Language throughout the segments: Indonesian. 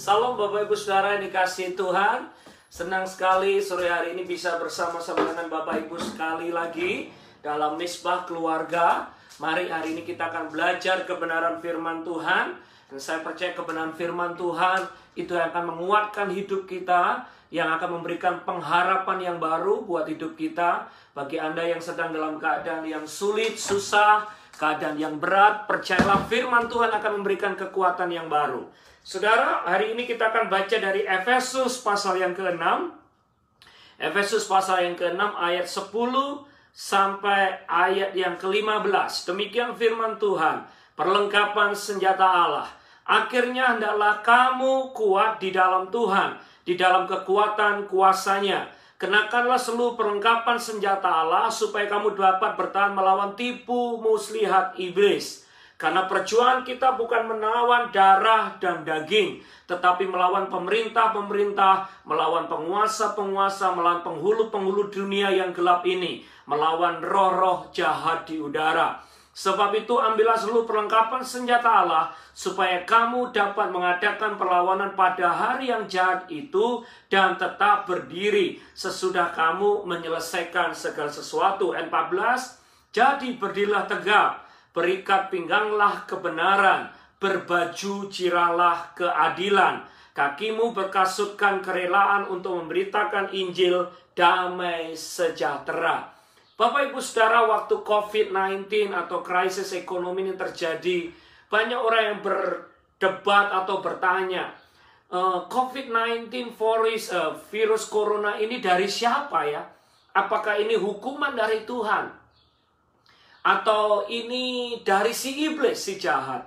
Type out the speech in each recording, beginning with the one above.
Salam Bapak Ibu Saudara yang dikasihi Tuhan. Senang sekali sore hari ini bisa bersama-sama dengan Bapak Ibu sekali lagi dalam Misbah Keluarga. Mari hari ini kita akan belajar kebenaran firman Tuhan. Dan saya percaya kebenaran firman Tuhan itu yang akan menguatkan hidup kita, yang akan memberikan pengharapan yang baru buat hidup kita. Bagi Anda yang sedang dalam keadaan yang sulit, susah, keadaan yang berat, percayalah firman Tuhan akan memberikan kekuatan yang baru. Saudara, hari ini kita akan baca dari Efesus pasal yang ke-6. Efesus pasal yang ke-6 ayat 10 sampai ayat yang ke-15. Demikian firman Tuhan, perlengkapan senjata Allah. Akhirnya hendaklah kamu kuat di dalam Tuhan, di dalam kekuatan kuasanya. Kenakanlah seluruh perlengkapan senjata Allah supaya kamu dapat bertahan melawan tipu muslihat iblis. Karena perjuangan kita bukan melawan darah dan daging, tetapi melawan pemerintah-pemerintah, melawan penguasa-penguasa, melawan penghulu-penghulu dunia yang gelap ini, melawan roh-roh jahat di udara. Sebab itu ambillah seluruh perlengkapan senjata Allah, supaya kamu dapat mengadakan perlawanan pada hari yang jahat itu, dan tetap berdiri sesudah kamu menyelesaikan segala sesuatu. Ayat 14, jadi berdirilah tegak, berikat pingganglah kebenaran, berbaju jiralah keadilan, kakimu berkasutkan kerelaan untuk memberitakan Injil damai sejahtera. Bapak Ibu Saudara, waktu COVID-19 atau krisis ekonomi ini terjadi, banyak orang yang berdebat atau bertanya, COVID-19 virus corona ini dari siapa ya? Apakah ini hukuman dari Tuhan? Atau ini dari si iblis, si jahat?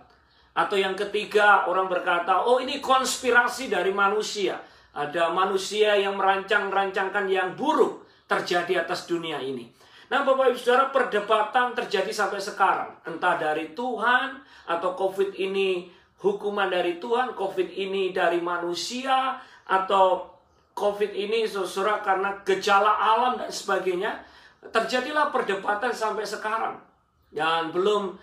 Atau yang ketiga, orang berkata, oh ini konspirasi dari manusia. Ada manusia yang merancangkan yang buruk terjadi atas dunia ini. Nah Bapak Ibu Saudara, perdebatan terjadi sampai sekarang. Entah dari Tuhan, atau COVID ini hukuman dari Tuhan, COVID ini dari manusia, atau COVID ini saudara karena gejala alam dan sebagainya. Terjadilah perdebatan sampai sekarang. Dan belum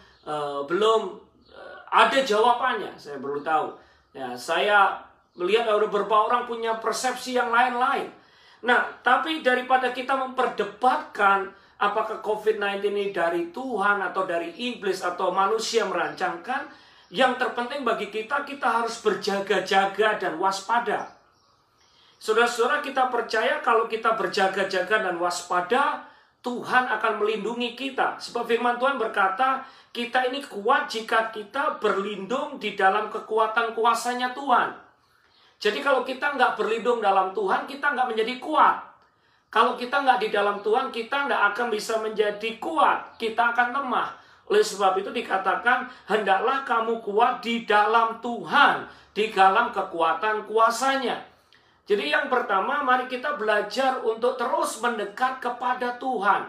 ada jawabannya, saya perlu tahu. Ya, saya melihat ada beberapa orang punya persepsi yang lain-lain. Nah, tapi daripada kita memperdebatkan apakah COVID-19 ini dari Tuhan atau dari iblis atau manusia merancangkan, yang terpenting bagi kita harus berjaga-jaga dan waspada. Saudara-saudara, kita percaya kalau kita berjaga-jaga dan waspada, Tuhan akan melindungi kita. Sebab firman Tuhan berkata, kita ini kuat jika kita berlindung di dalam kekuatan kuasanya Tuhan. Jadi kalau kita nggak berlindung dalam Tuhan, kita nggak menjadi kuat. Kalau kita nggak di dalam Tuhan, kita nggak akan bisa menjadi kuat. Kita akan lemah. Oleh sebab itu dikatakan, hendaklah kamu kuat di dalam Tuhan, di dalam kekuatan kuasanya. Jadi yang pertama, mari kita belajar untuk terus mendekat kepada Tuhan.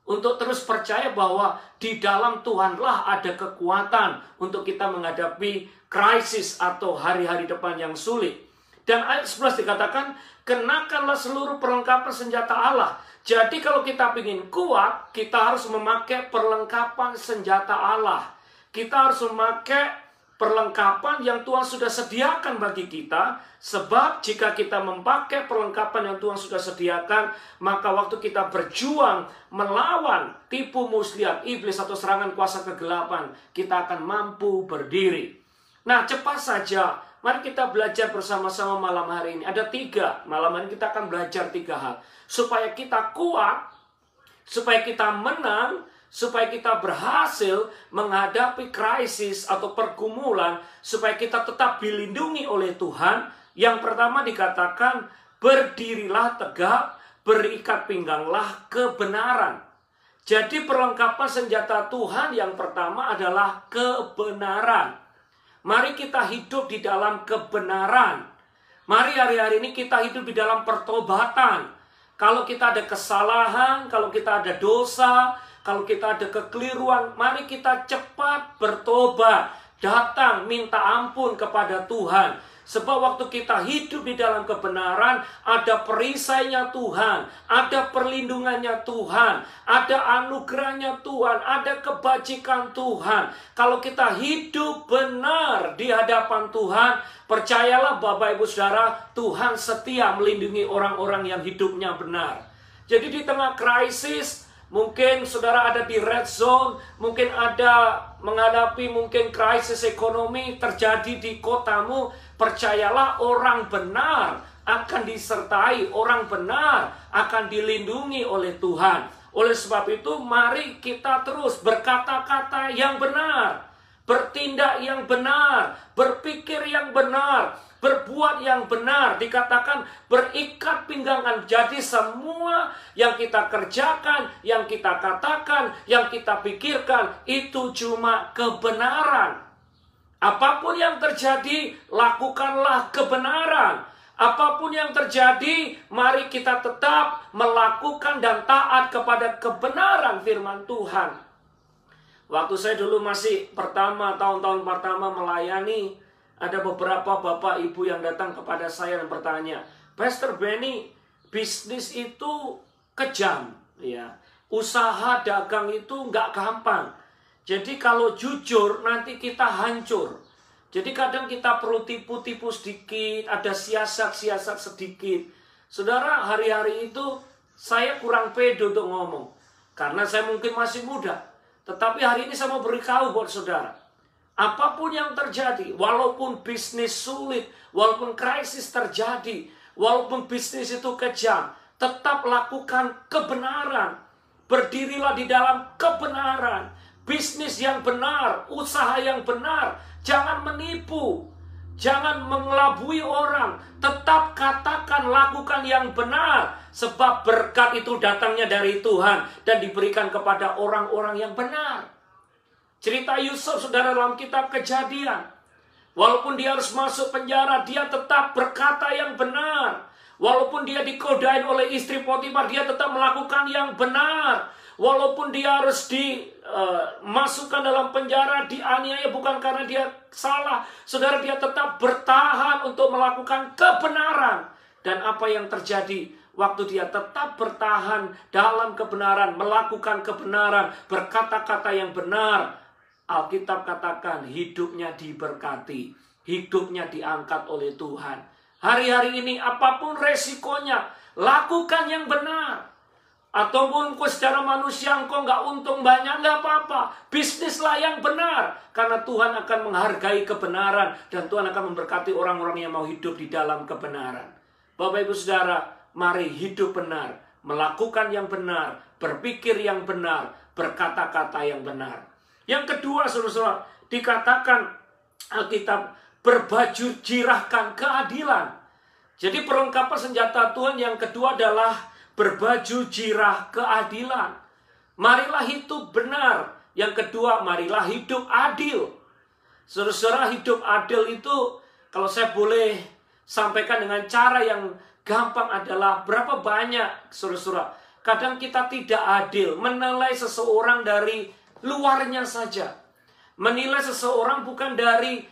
Untuk terus percaya bahwa di dalam Tuhanlah ada kekuatan untuk kita menghadapi krisis atau hari-hari depan yang sulit. Dan ayat 11 dikatakan, kenakanlah seluruh perlengkapan senjata Allah. Jadi kalau kita ingin kuat, kita harus memakai perlengkapan senjata Allah. Kita harus memakai perlengkapan yang Tuhan sudah sediakan bagi kita. Sebab jika kita memakai perlengkapan yang Tuhan sudah sediakan, maka waktu kita berjuang melawan tipu muslihat iblis atau serangan kuasa kegelapan, kita akan mampu berdiri. Nah, cepat saja, mari kita belajar bersama-sama malam hari ini. Ada 3, malam hari kita akan belajar 3 hal. Supaya kita kuat, supaya kita menang, supaya kita berhasil menghadapi krisis atau pergumulan, supaya kita tetap dilindungi oleh Tuhan. Yang pertama dikatakan, berdirilah tegak, berikat pingganglah kebenaran. Jadi perlengkapan senjata Tuhan yang pertama adalah kebenaran. Mari kita hidup di dalam kebenaran. Mari hari-hari ini kita hidup di dalam pertobatan. Kalau kita ada kesalahan, kalau kita ada dosa, kalau kita ada kekeliruan, mari kita cepat bertobat. Datang minta ampun kepada Tuhan. Sebab waktu kita hidup di dalam kebenaran, ada perisainya Tuhan, ada perlindungannya Tuhan, ada anugerahnya Tuhan, ada kebajikan Tuhan. Kalau kita hidup benar di hadapan Tuhan, percayalah Bapak Ibu Saudara, Tuhan setia melindungi orang-orang yang hidupnya benar. Jadi di tengah krisis, mungkin saudara ada di red zone, mungkin ada menghadapi mungkin krisis ekonomi terjadi di kotamu, percayalah orang benar akan disertai, orang benar akan dilindungi oleh Tuhan. Oleh sebab itu, mari kita terus berkata-kata yang benar, bertindak yang benar, berpikir yang benar, berbuat yang benar. Dikatakan berikat pinggangan. Jadi semua yang kita kerjakan, yang kita katakan, yang kita pikirkan, itu cuma kebenaran. Apapun yang terjadi, lakukanlah kebenaran. Apapun yang terjadi, mari kita tetap melakukan dan taat kepada kebenaran firman Tuhan. Waktu saya dulu masih tahun-tahun pertama melayani, ada beberapa bapak ibu yang datang kepada saya dan bertanya, Pastor Benny, bisnis itu kejam, ya. Usaha dagang itu nggak gampang. Jadi kalau jujur nanti kita hancur. Jadi kadang kita perlu tipu-tipu sedikit, ada siasat-siasat sedikit. Saudara, hari-hari itu saya kurang pede untuk ngomong, karena saya mungkin masih muda. Tetapi hari ini saya mau beritahu buat saudara, apapun yang terjadi, walaupun bisnis sulit, walaupun krisis terjadi, walaupun bisnis itu kejam, tetap lakukan kebenaran. Berdirilah di dalam kebenaran. Bisnis yang benar, usaha yang benar. Jangan menipu, jangan mengelabui orang. Tetap katakan, lakukan yang benar. Sebab berkat itu datangnya dari Tuhan dan diberikan kepada orang-orang yang benar. Cerita Yusuf, saudara, dalam kitab Kejadian. Walaupun dia harus masuk penjara, dia tetap berkata yang benar. Walaupun dia dikodain oleh istri Potifar, dia tetap melakukan yang benar. Walaupun dia harus dimasukkan dalam penjara, dianiaya bukan karena dia salah. Saudara, dia tetap bertahan untuk melakukan kebenaran. Dan apa yang terjadi? Waktu dia tetap bertahan dalam kebenaran, melakukan kebenaran, berkata-kata yang benar, Alkitab katakan hidupnya diberkati, hidupnya diangkat oleh Tuhan. Hari-hari ini apapun resikonya, lakukan yang benar. Ataupun secara manusia engkau nggak untung banyak, nggak apa-apa. Bisnislah yang benar, karena Tuhan akan menghargai kebenaran dan Tuhan akan memberkati orang-orang yang mau hidup di dalam kebenaran. Bapak Ibu Saudara, mari hidup benar, melakukan yang benar, berpikir yang benar, berkata-kata yang benar. Yang kedua, saudara-saudara, dikatakan Alkitab berbaju jirahkan keadilan. Jadi perlengkapan senjata Tuhan yang kedua adalah berbaju jirah keadilan. Marilah hidup benar. Yang kedua, marilah hidup adil. Saudara-saudara, hidup adil itu kalau saya boleh sampaikan dengan cara yang gampang adalah berapa banyak, saudara-saudara, kadang kita tidak adil menilai seseorang dari luarnya saja. Menilai seseorang bukan dari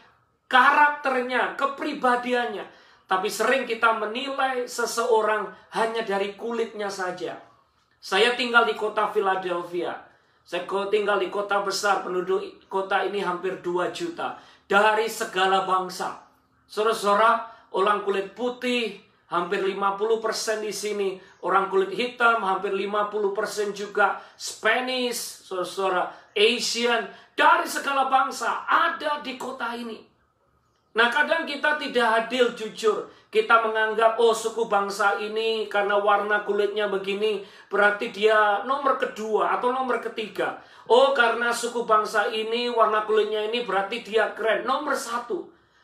karakternya, kepribadiannya, tapi sering kita menilai seseorang hanya dari kulitnya saja. Saya tinggal di kota Philadelphia. Saya tinggal di kota besar, penduduk kota ini hampir 2 juta. Dari segala bangsa. Saudara-saudara, orang kulit putih hampir 50% di sini. Orang kulit hitam hampir 50% juga. Spanish, saudara-saudara, Asian, dari segala bangsa ada di kota ini. Nah, kadang kita tidak adil jujur. Kita menganggap, oh suku bangsa ini karena warna kulitnya begini, berarti dia nomor kedua atau nomor ketiga. Oh, karena suku bangsa ini, warna kulitnya ini, berarti dia keren, nomor 1.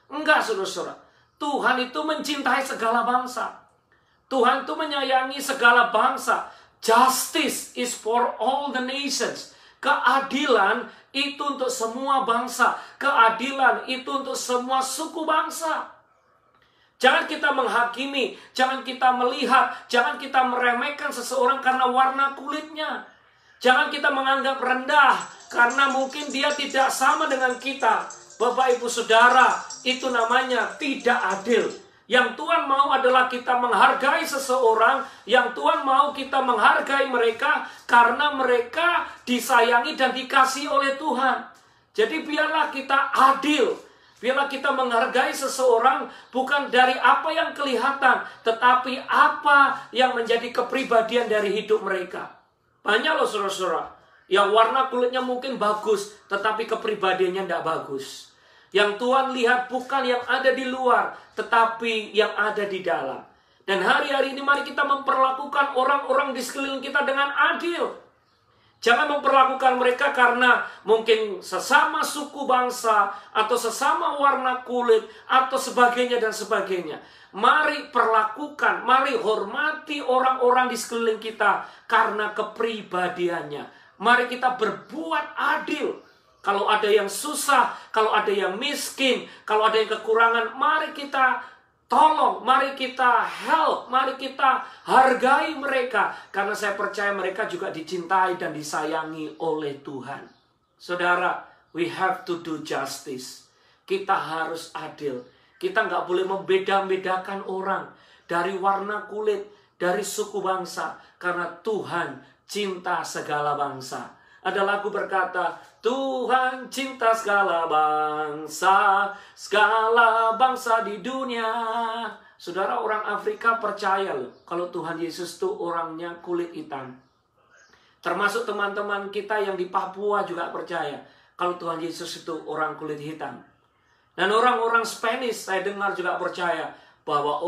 Enggak, saudara-saudara. Tuhan itu mencintai segala bangsa. Tuhan itu menyayangi segala bangsa. Justice is for all the nations. Keadilan itu untuk semua bangsa. Keadilan itu untuk semua suku bangsa. Jangan kita menghakimi, jangan kita melihat, jangan kita meremehkan seseorang karena warna kulitnya. Jangan kita menganggap rendah karena mungkin dia tidak sama dengan kita. Bapak Ibu Saudara, itu namanya tidak adil. Yang Tuhan mau adalah kita menghargai seseorang, yang Tuhan mau kita menghargai mereka karena mereka disayangi dan dikasihi oleh Tuhan. Jadi biarlah kita adil, biarlah kita menghargai seseorang bukan dari apa yang kelihatan, tetapi apa yang menjadi kepribadian dari hidup mereka. Banyak loh saudara-saudara, yang warna kulitnya mungkin bagus, tetapi kepribadiannya tidak bagus. Yang Tuhan lihat bukan yang ada di luar, tetapi yang ada di dalam. Dan hari-hari ini mari kita memperlakukan orang-orang di sekeliling kita dengan adil. Jangan memperlakukan mereka karena mungkin sesama suku bangsa, atau sesama warna kulit, atau sebagainya dan sebagainya. Mari perlakukan, mari hormati orang-orang di sekeliling kita karena kepribadiannya. Mari kita berbuat adil. Kalau ada yang susah, kalau ada yang miskin, kalau ada yang kekurangan, mari kita tolong, mari kita help, mari kita hargai mereka. Karena saya percaya mereka juga dicintai dan disayangi oleh Tuhan. Saudara, we have to do justice. Kita harus adil. Kita nggak boleh membeda-bedakan orang dari warna kulit, dari suku bangsa. Karena Tuhan cinta segala bangsa. Ada lagu berkata, Tuhan cinta segala bangsa di dunia. Saudara, orang Afrika percaya loh, kalau Tuhan Yesus itu orangnya kulit hitam. Termasuk teman-teman kita yang di Papua juga percaya, kalau Tuhan Yesus itu orang kulit hitam. Dan orang-orang Spanish saya dengar juga percaya, bahwa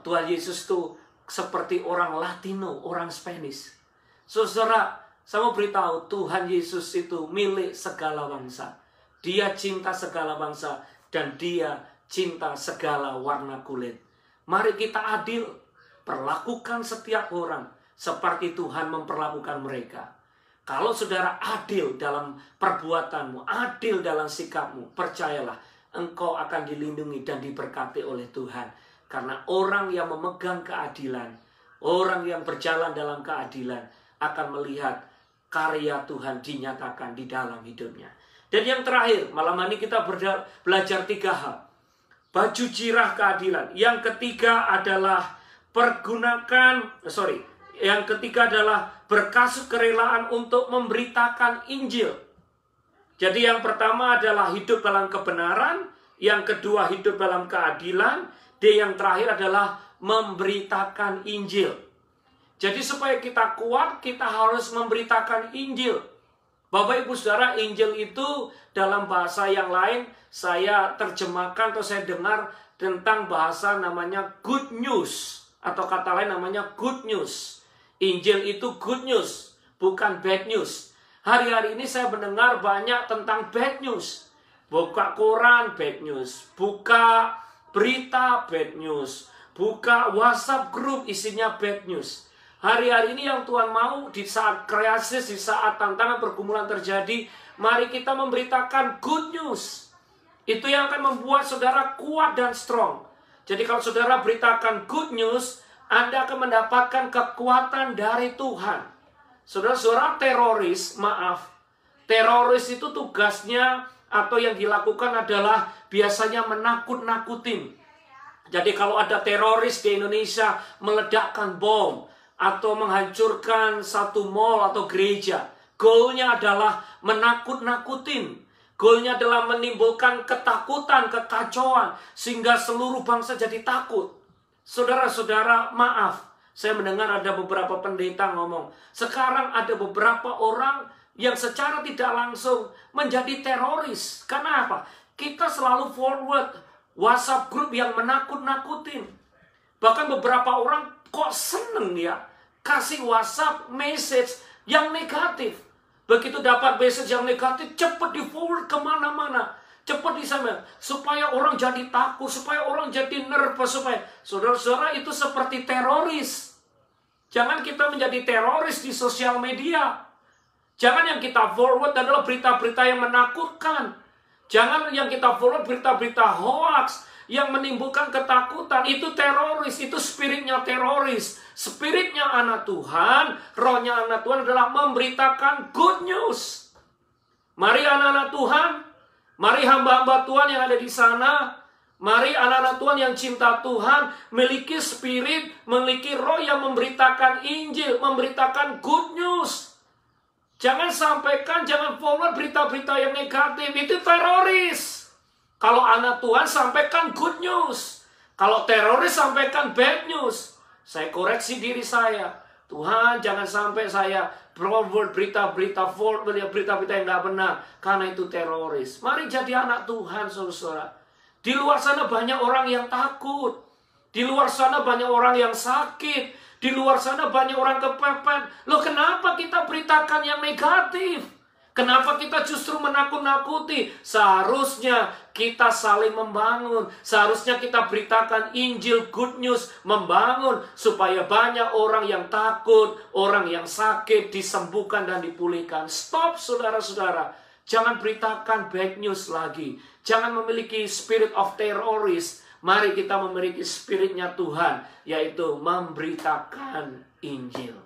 Tuhan Yesus itu seperti orang Latino, orang Spanish. Saudara, saya mau beritahu, Tuhan Yesus itu milik segala bangsa. Dia cinta segala bangsa dan dia cinta segala warna kulit. Mari kita adil, perlakukan setiap orang seperti Tuhan memperlakukan mereka. Kalau saudara adil dalam perbuatanmu, adil dalam sikapmu, percayalah, engkau akan dilindungi dan diberkati oleh Tuhan. Karena orang yang memegang keadilan, orang yang berjalan dalam keadilan, akan melihat karya Tuhan dinyatakan di dalam hidupnya. Dan yang terakhir, malam ini kita belajar 3 hal. Baju jirah keadilan. Yang ketiga adalah yang ketiga adalah berkasut kerelaan untuk memberitakan Injil. Jadi yang pertama adalah hidup dalam kebenaran, yang kedua hidup dalam keadilan, dan yang terakhir adalah memberitakan Injil. Jadi supaya kita kuat, kita harus memberitakan Injil. Bapak Ibu Saudara, Injil itu dalam bahasa yang lain, saya terjemahkan atau saya dengar tentang bahasa namanya good news. Atau kata lain namanya good news. Injil itu good news, bukan bad news. Hari-hari ini saya mendengar banyak tentang bad news. Buka koran, bad news. Buka berita, bad news. Buka WhatsApp group, isinya bad news. Hari-hari ini yang Tuhan mau di saat krisis, di saat tantangan pergumulan terjadi, mari kita memberitakan good news. Itu yang akan membuat saudara kuat dan strong. Jadi kalau saudara beritakan good news, Anda akan mendapatkan kekuatan dari Tuhan. Saudara-saudara, teroris itu tugasnya atau yang dilakukan adalah biasanya menakut-nakutin. Jadi kalau ada teroris di Indonesia meledakkan bom, atau menghancurkan satu mall atau gereja, goalnya adalah menakut-nakutin. Goalnya adalah menimbulkan ketakutan, kekacauan, sehingga seluruh bangsa jadi takut. Saudara-saudara, maaf, saya mendengar ada beberapa pendeta ngomong, sekarang ada beberapa orang yang secara tidak langsung menjadi teroris. Karena apa? Kita selalu forward WhatsApp group yang menakut-nakutin. Bahkan beberapa orang kok seneng ya kasih WhatsApp message yang negatif. Begitu dapat message yang negatif, cepat di forward kemana-mana, cepat di sana, supaya orang jadi takut, supaya orang jadi nervous, supaya saudara-saudara itu seperti teroris. Jangan kita menjadi teroris di sosial media. Jangan yang kita forward adalah berita-berita yang menakutkan. Jangan yang kita forward berita-berita hoax yang menimbulkan ketakutan. Itu teroris, itu spiritnya teroris. Spiritnya anak Tuhan, rohnya anak Tuhan adalah memberitakan good news. Mari anak-anak Tuhan, Mari hamba-hamba Tuhan yang ada di sana, mari anak-anak Tuhan yang cinta Tuhan, memiliki spirit, memiliki roh yang memberitakan Injil, memberitakan good news. Jangan sampaikan, jangan forward berita-berita yang negatif, itu teroris. Kalau anak Tuhan sampaikan good news, kalau teroris sampaikan bad news. Saya koreksi diri saya, Tuhan jangan sampai saya forward berita-berita, berita-berita yang nggak benar, karena itu teroris. Mari jadi anak Tuhan, saudara-saudara. Di luar sana banyak orang yang takut. Di luar sana banyak orang yang sakit. Di luar sana banyak orang kepepet. Loh, kenapa kita beritakan yang negatif? Kenapa kita justru menakut-nakuti? Seharusnya kita saling membangun. Seharusnya kita beritakan Injil, good news, membangun. Supaya banyak orang yang takut, orang yang sakit, disembuhkan dan dipulihkan. Stop, saudara-saudara. Jangan beritakan bad news lagi. Jangan memiliki spirit of terrorist. Mari kita memiliki spiritnya Tuhan, yaitu memberitakan Injil.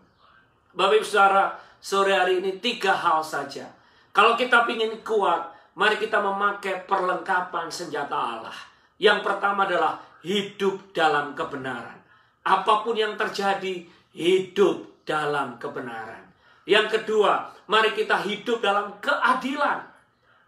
Bapak Ibu Saudara, sore hari ini 3 hal saja. Kalau kita ingin kuat, mari kita memakai perlengkapan senjata Allah. Yang pertama adalah hidup dalam kebenaran. Apapun yang terjadi, hidup dalam kebenaran. Yang kedua, mari kita hidup dalam keadilan.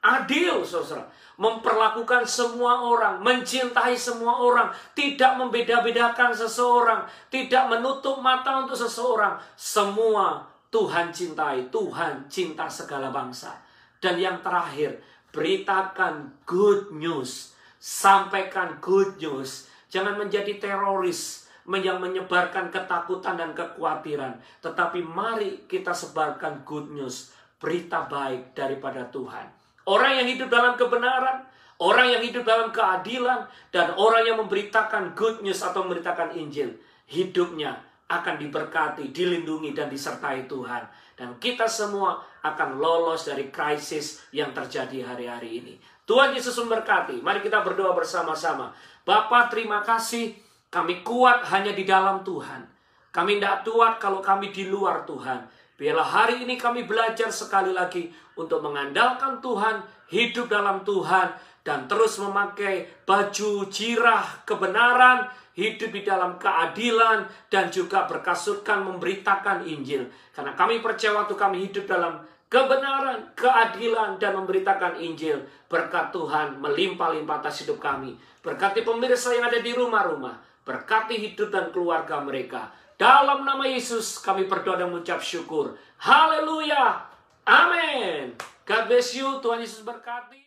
Adil, saudara. Memperlakukan semua orang, mencintai semua orang, tidak membeda-bedakan seseorang, tidak menutup mata untuk seseorang. Semua Tuhan cintai, Tuhan cinta segala bangsa. Dan yang terakhir, beritakan good news. Sampaikan good news. Jangan menjadi teroris yang menyebarkan ketakutan dan kekhawatiran. Tetapi mari kita sebarkan good news. Berita baik daripada Tuhan. Orang yang hidup dalam kebenaran, orang yang hidup dalam keadilan, dan orang yang memberitakan good news atau memberitakan Injil, hidupnya akan diberkati, dilindungi, dan disertai Tuhan. Dan kita semua akan lolos dari krisis yang terjadi hari-hari ini. Tuhan Yesus memberkati. Mari kita berdoa bersama-sama. Bapa, terima kasih. Kami kuat hanya di dalam Tuhan. Kami tidak kuat kalau kami di luar Tuhan. Biarlah hari ini kami belajar sekali lagi untuk mengandalkan Tuhan, hidup dalam Tuhan, dan terus memakai baju jirah kebenaran, hidup di dalam keadilan, dan juga berkasutkan memberitakan Injil. Karena kami percaya waktu kami hidup dalam kebenaran, keadilan, dan memberitakan Injil, berkat Tuhan melimpah-limpah atas hidup kami. Berkati pemirsa yang ada di rumah-rumah, berkati hidup dan keluarga mereka. Dalam nama Yesus kami berdoa dan mengucap syukur. Haleluya. Amin. God bless you. Tuhan Yesus berkati.